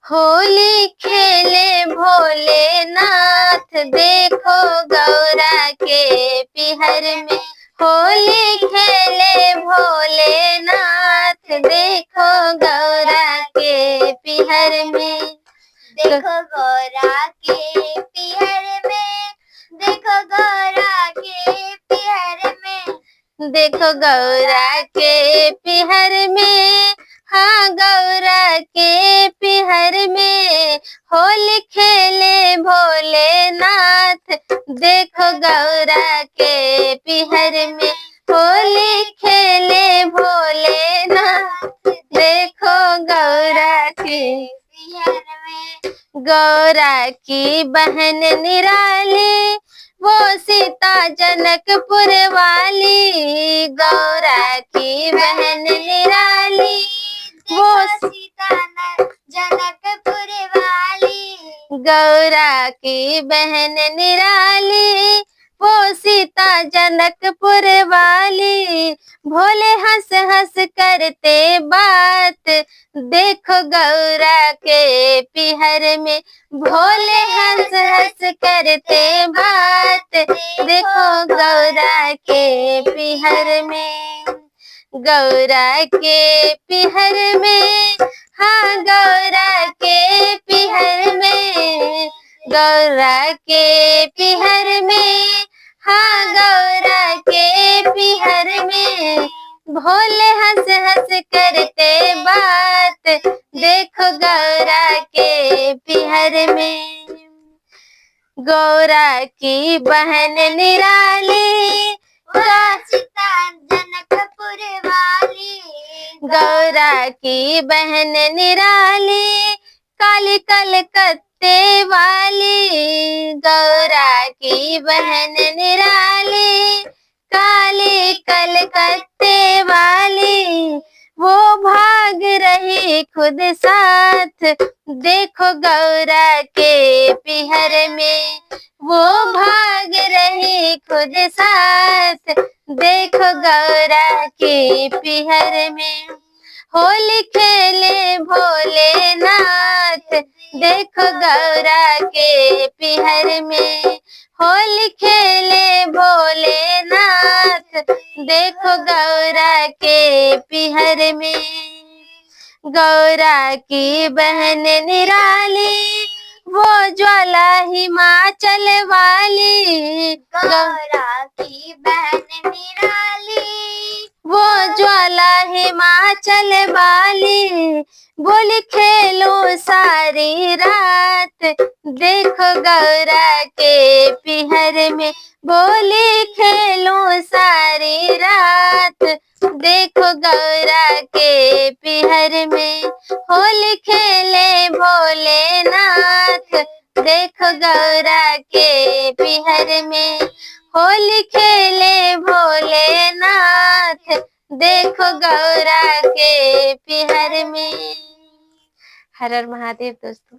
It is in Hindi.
होली खेले भोलेनाथ, देखो गौरा के पिहर में। होली खेले भोलेनाथ, देखो गौरा के पिहर में। देखो गौरा के पिहर में, देखो गौरा के पिहर में, देखो गौरा के पिहर में। हाँ गौरा के पिहर में, होली खेले भोलेनाथ, देखो गौरा के पिहर में। होली खेले भोलेनाथ, देखो गौरा के पिहर में। गौरा की बहन निराली, वो सीता जनकपुर वाली। गौरा की बहन निराली, वो सीता जनकपुर वाली। गौरा की बहन निराली, वो सीता जनकपुर वाली। भोले हंस हंस करते बात, देखो गौरा के पिहर में। भोले हंस हंस करते बात, देखो गौरा के पिहर में। गौरा के पिहर में, हाँ गौरा के पिहर में। गौरा के पिहर में, हाँ गौरा के पिहर में। भोले हंस हंस करते बात, देखो गौरा के पिहर में। गौरा की बहन निराली, सीता जनकपुर वाली। गौरा की बहन निराली, काली कलकत्ते वाली। गौरा की बहन निराली, काली कलकत्ते वाली। वो भाग रही खुद साथ, देखो गौरा के पिहर में। वो भाग रही खुद साथ, देखो गौरा के पिहर में। होली खेले भोलेनाथ, देखो गौरा के पिहर में। होली खेले भोलेनाथ, देखो गौरा के पिहर में। गौरा की बहन निराली, वो ज्वाला हिमाचल वाली। गौरा की बहन निराली, वो ज्वाला हिमाचल वाली। बोली खेलो सारी रात, देखो गौरा के पिहर में। बोली खेलो सारी रात, देखो गौरा के पिहर में। होली खेले भोलेनाथ, देखो गौरा के पिहर में। होली खेले भोलेनाथ, देखो गौरा के पिहर में। हर हर महादेव दोस्तों।